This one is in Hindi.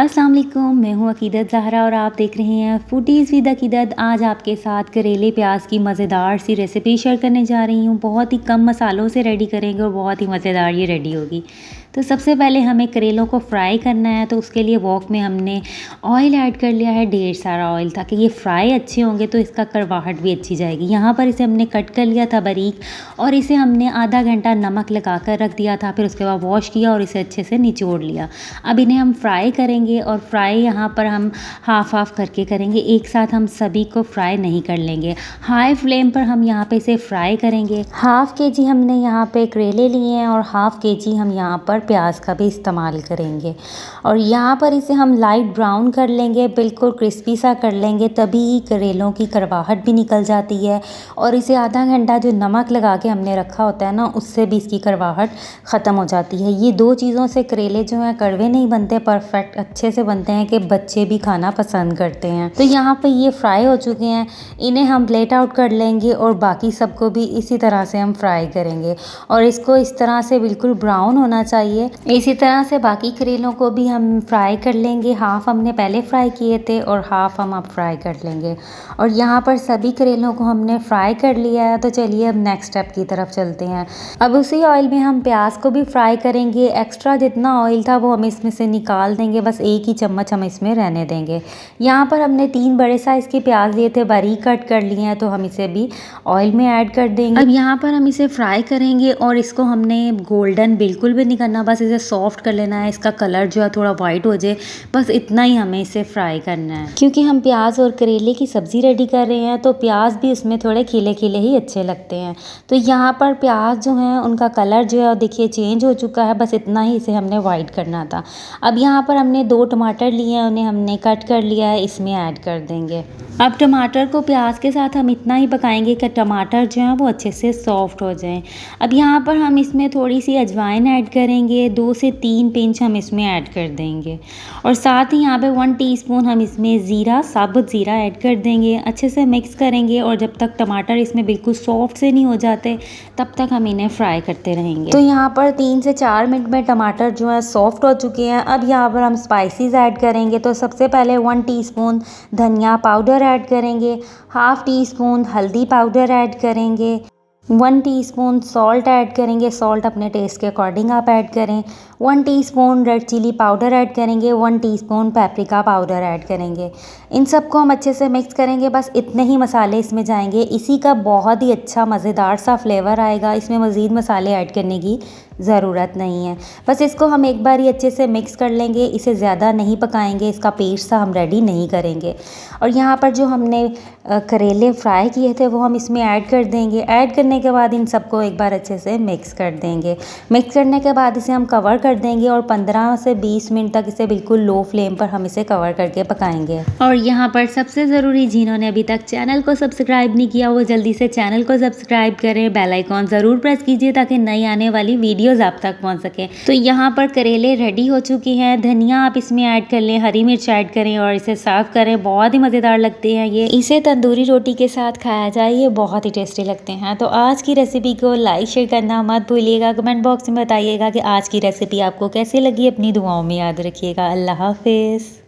अस्सलाम वालेकुम, मैं हूँ अकीदत ज़हरा और आप देख रहे हैं फूडीज़ विद अकीदत। आज आपके साथ करेले प्याज की मज़ेदार सी रेसिपी शेयर करने जा रही हूँ। बहुत ही कम मसालों से रेडी करेंगे और बहुत ही मज़ेदार ये रेडी होगी। तो सबसे पहले हमें करेलों को फ्राई करना है, तो उसके लिए वॉक में हमने ऑयल ऐड कर लिया है, ढेर सारा ऑयल, ताकि ये फ्राई अच्छे होंगे तो इसका करवाहट भी अच्छी जाएगी। यहाँ पर इसे हमने कट कर लिया था बारीक और इसे हमने आधा घंटा नमक लगा कर रख दिया था। फिर उसके बाद वॉश किया और इसे अच्छे से निचोड़ लिया। अब इन्हें हम फ्राई करेंगे और फ्राई यहाँ पर हम हाफ करके करेंगे, एक साथ हम सभी को फ्राई नहीं कर लेंगे। हाई फ्लेम पर हम यहाँ पे इसे फ्राई करेंगे। हाफ़ केजी हमने यहाँ पे करेले लिए हैं और हाफ़ केजी हम यहाँ पर प्याज का भी इस्तेमाल करेंगे और यहाँ पर इसे हम लाइट ब्राउन कर लेंगे, बिल्कुल क्रिस्पी सा कर लेंगे, तभी करेलों की करवाहट भी निकल जाती है। और इसे आधा घंटा जो नमक लगा के हमने रखा होता है ना, उससे भी इसकी करवाहट ख़त्म हो जाती है। ये दो चीज़ों से करेले जो हैं कड़वे नहीं बनते, परफेक्ट अच्छे से बनते हैं कि बच्चे भी खाना पसंद करते हैं। तो यहाँ पे ये फ्राई हो चुके हैं, इन्हें हम प्लेट आउट कर लेंगे और बाकी सबको भी इसी तरह से हम फ्राई करेंगे और इसको इस तरह से बिल्कुल ब्राउन होना चाहिए। इसी तरह से बाकी करेलों को भी हम फ्राई कर लेंगे। हाफ हमने पहले फ्राई किए थे और हाफ हम अब फ्राई कर लेंगे। और यहाँ पर सभी करेलों को हमने फ्राई कर लिया है। तो चलिए अब नेक्स्ट स्टेप की तरफ चलते हैं। अब उसी ऑयल में हम प्याज को भी फ्राई करेंगे। एक्स्ट्रा जितना ऑयल था वो हम इसमें से निकाल देंगे, बस एक ही चम्मच हम इसमें रहने देंगे। यहाँ पर हमने 3 बड़े साइज़ के प्याज लिए थे, बारीक कट कर लिए हैं, तो हम इसे भी ऑयल में ऐड कर देंगे। अब यहाँ पर हम इसे फ्राई करेंगे और इसको हमने गोल्डन बिल्कुल भी नहीं करना, बस इसे सॉफ्ट कर लेना है। इसका कलर जो है थोड़ा वाइट हो जाए, बस इतना ही हमें इसे फ्राई करना है। क्योंकि हम प्याज और करेले की सब्ज़ी रेडी कर रहे हैं तो प्याज भी उसमें थोड़े खिले खिले ही अच्छे लगते हैं। तो यहाँ पर प्याज जो हैं उनका कलर जो है देखिए चेंज हो चुका है, बस इतना ही इसे हमने वाइट करना था। अब यहाँ पर हमने 2 टमाटर लिए हैं, उन्हें हमने कट कर लिया है, इसमें ऐड कर देंगे। अब टमाटर को प्याज के साथ हम इतना ही पकाएंगे कि टमाटर जो हैं वो अच्छे से सॉफ्ट हो जाएं। अब यहाँ पर हम इसमें थोड़ी सी अजवाइन ऐड करेंगे, 2 से 3 पिंच हम इसमें ऐड कर देंगे और साथ ही यहाँ पे 1 टीस्पून हम इसमें ज़ीरा, साबुत ज़ीरा ऐड कर देंगे। अच्छे से मिक्स करेंगे और जब तक टमाटर इसमें बिल्कुल सॉफ्ट से नहीं हो जाते तब तक हम इन्हें फ्राई करते रहेंगे। तो यहाँ पर 3 से 4 मिनट में टमाटर जो है सॉफ्ट हो चुके हैं। अब यहाँ पर हम स्पाइसेस ऐड करेंगे। तो सबसे पहले 1 टीस्पून धनिया पाउडर ऐड करेंगे, हाफ़ टीस्पून हल्दी पाउडर ऐड करेंगे, 1 टीस्पून सॉल्ट ऐड करेंगे, सॉल्ट अपने टेस्ट के अकॉर्डिंग आप ऐड करें, 1 teaspoon red chilli powder add करेंगे, 1 टीस्पून पेपरिका पाउडर ऐड करेंगे। इन सबको हम अच्छे से मिक्स करेंगे, बस इतने ही मसाले इसमें जाएंगे। इसी का बहुत ही अच्छा मज़ेदार सा फ्लेवर आएगा, इसमें मज़ीद मसाले ऐड करने की ज़रूरत नहीं है। बस इसको हम एक बार ही अच्छे से मिक्स कर लेंगे, इसे ज़्यादा नहीं पकाएंगे, इसका पेस्ट सा हम रेडी नहीं करेंगे। और यहाँ पर जो हमने करेले फ्राई किए थे वो हम इसमें ऐड कर देंगे। ऐड करने के बाद इन सबको एक बार अच्छे से मिक्स कर देंगे। मिक्स करने के बाद इसे हम कवर कर देंगे और 15 से 20 मिनट तक इसे बिल्कुल लो फ्लेम पर हम इसे कवर करके पकाएंगे। और यहाँ पर सबसे ज़रूरी, जिन्होंने अभी तक चैनल को सब्सक्राइब नहीं किया वो जल्दी से चैनल को सब्सक्राइब करें, बेल आइकॉन ज़रूर प्रेस कीजिए ताकि नई आने वाली वीडियोज़ आप तक पहुँच सकें। तो यहाँ पर करेले रेडी हो चुके हैं। धनिया आप इसमें ऐड कर लें, हरी मिर्च ऐड करें और इसे सर्व करें। बहुत ही मज़ेदार लगते हैं ये, इसे तंदूरी रोटी के साथ खाया जाए, ये बहुत ही टेस्टी लगते हैं। तो आज की रेसिपी को लाइक शेयर करना मत भूलिएगा। कमेंट बॉक्स में बताइएगा कि आज की रेसिपी आपको कैसी लगी। अपनी दुआओं में याद रखिएगा। अल्लाह हाफिज़।